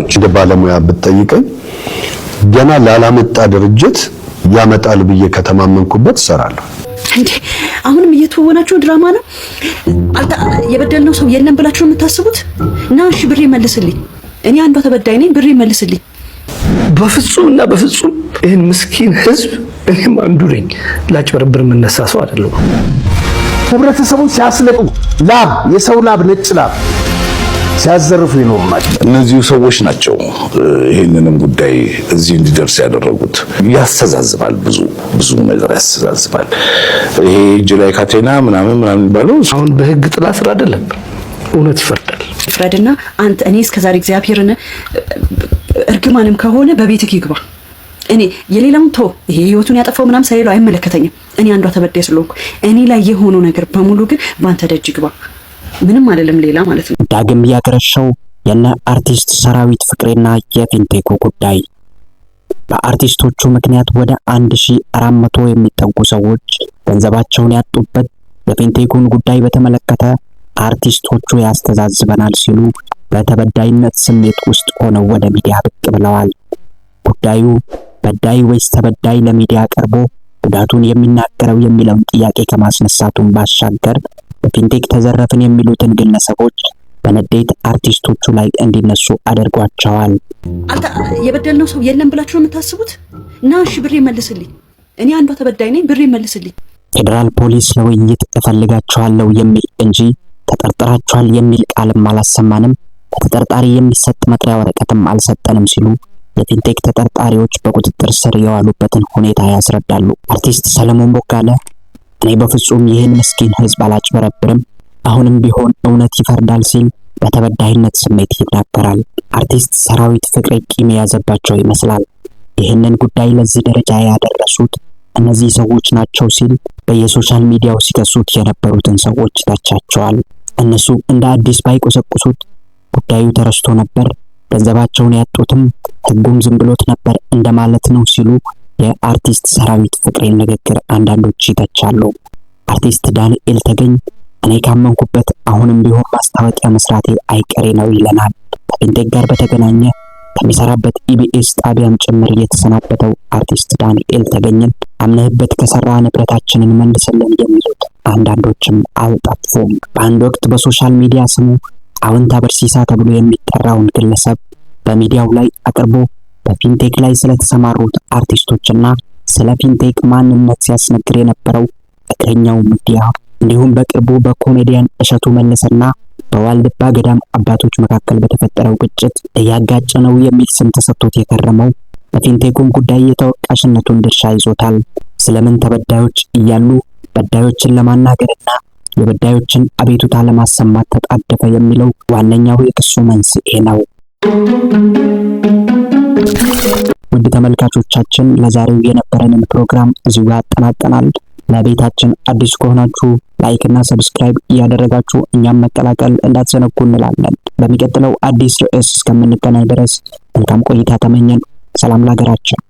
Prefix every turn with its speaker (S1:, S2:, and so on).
S1: እንደ ባለሙያ ብትጠይቀኝ ገና ላላመጣ ድርጅት ያመጣል ብዬ ከተማመንኩበት እሰራለሁ።
S2: እንዴ አሁንም እየተወናችሁ ድራማ ነው? የበደልነው ሰው የለም ብላችሁ የምታስቡት? እና እሺ ብሬ መልስልኝ። እኔ አንዷ ተበዳይ ነኝ፣ ብሬ መልስልኝ።
S3: በፍጹምና በፍጹም ይሄን ምስኪን ህዝብ እኔም አንዱ ነኝ። ላጭበረብር የምነሳ ሰው አይደለም።
S4: ህብረተሰቡን ሲያስለቅቁ ላብ የሰው ላብ ነጭ ላብ ሲያዘርፉ ይኖሩ ናቸው።
S5: እነዚሁ ሰዎች ናቸው ይሄንንም ጉዳይ እዚህ እንዲደርስ ያደረጉት። ያስተዛዝባል፣ ብዙ ነገር ያስተዛዝባል። ይሄ እጅ ላይ ካቴና ምናምን ባለው
S3: አሁን በህግ ጥላ ስር አይደለም፣ እውነት ይፈርዳል።
S2: ፍረድና አንተ እኔ እስከዛሬ እግዚአብሔርን እርግማንም ከሆነ በቤትህ ይግባ። እኔ የሌላውን ተው፣ ይሄ ህይወቱን ያጠፋው ምናምን ሳይለው አይመለከተኝም። እኔ አንዷ ተበዳይ ስለሆንኩ እኔ ላይ የሆነው ነገር በሙሉ ግን ባንተ ደጅ ይግባ። ምንም አይደለም ሌላ ማለት ነው።
S6: ዳግም ያገረሸው የነ አርቲስት ሰራዊት ፍቅሬና የፊንቴኩ ጉዳይ በአርቲስቶቹ ምክንያት ወደ 1400 የሚጠጉ ሰዎች ገንዘባቸውን ያጡበት የፊንቴኩን ጉዳይ በተመለከተ አርቲስቶቹ ያስተዛዝበናል ሲሉ በተበዳይነት ስሜት ውስጥ ሆነው ወደ ሚዲያ ብቅ ብለዋል። ጉዳዩ በዳይ ወይስ ተበዳይ ለሚዲያ ቀርቦ ጉዳቱን የሚናገረው የሚለውን ጥያቄ ከማስነሳቱን ባሻገር በፊንቴክ ተዘረፍን የሚሉትን ግለሰቦች በንዴት አርቲስቶቹ ላይ እንዲነሱ አድርጓቸዋል።
S2: አንተ የበደልነው ሰው የለም ብላችሁ ነው የምታስቡት? እና እሺ ብሬ መልስልኝ። እኔ አንዷ ተበዳይ ነኝ፣ ብሬ መልስልኝ።
S6: ፌደራል ፖሊስ ለውይይት እፈልጋቸዋለሁ የሚል እንጂ ተጠርጥራቸዋል የሚል ቃልም አላሰማንም፣ ተጠርጣሪ የሚሰጥ መጥሪያ ወረቀትም አልሰጠንም ሲሉ የፊንቴክ ተጠርጣሪዎች በቁጥጥር ስር የዋሉበትን ሁኔታ ያስረዳሉ። አርቲስት ሰለሞን ቦጋለ እኔ በፍጹም ይህን ምስኪን ህዝብ አላጭበረብርም፣ አሁንም ቢሆን እውነት ይፈርዳል ሲል በተበዳይነት ስሜት ይናገራል። አርቲስት ሰራዊት ፍቅሬ ቂም የያዘባቸው ይመስላል። ይህንን ጉዳይ ለዚህ ደረጃ ያደረሱት እነዚህ ሰዎች ናቸው ሲል በየሶሻል ሚዲያው ሲከሱት የነበሩትን ሰዎች ተቻቸዋል። እነሱ እንደ አዲስ ባይቆሰቁሱት ጉዳዩ ተረስቶ ነበር፣ ገንዘባቸውን ያጡትም ህጉም ዝም ብሎት ነበር እንደማለት ነው ሲሉ የአርቲስት ሰራዊት ፍቅሬን ንግግር አንዳንዶች ይተቻሉ። አርቲስት ዳንኤል ተገኝ እኔ ካመንኩበት አሁንም ቢሆን ማስታወቂያ መስራቴ አይቀሬ ነው ይለናል። ከፊንቴክ ጋር በተገናኘ ከሚሰራበት ኢቢኤስ ጣቢያም ጭምር የተሰናበተው አርቲስት ዳንኤል ተገኝን አምነህበት ከሰራ ንብረታችንን መልስልን የሚሉት አንዳንዶችም አልጠፉም። በአንድ ወቅት በሶሻል ሚዲያ ስሙ አወንታ በርሲሳ ተብሎ የሚጠራውን ግለሰብ በሚዲያው ላይ አቅርቦ በፊንቴክ ላይ ስለተሰማሩት አርቲስቶችና ስለ ፊንቴክ ማንነት ሲያስነግር የነበረው እግረኛው ሚዲያ እንዲሁም በቅርቡ በኮሜዲያን እሸቱ መለሰና በዋልድባ ገዳም አባቶች መካከል በተፈጠረው ግጭት እያጋጨ ነው የሚል ስም ተሰጥቶት የከረመው በፊንቴኩም ጉዳይ የተወቃሽነቱን ድርሻ ይዞታል። ስለምን ተበዳዮች እያሉ በዳዮችን ለማናገርና የበዳዮችን አቤቱታ ለማሰማት ተጣደፈ የሚለው ዋነኛው የክሱ መንስኤ ነው። ውድ ተመልካቾቻችን ለዛሬው የነበረንን ፕሮግራም እዚሁ አጠናቀናል። ለቤታችን አዲስ ከሆናችሁ ላይክ እና ሰብስክራይብ እያደረጋችሁ እኛም መቀላቀል እንዳትዘነጉ እንላለን። በሚቀጥለው አዲስ ርዕስ እስከምንገናኝ ድረስ መልካም ቆይታ ተመኘን። ሰላም ለሀገራችን።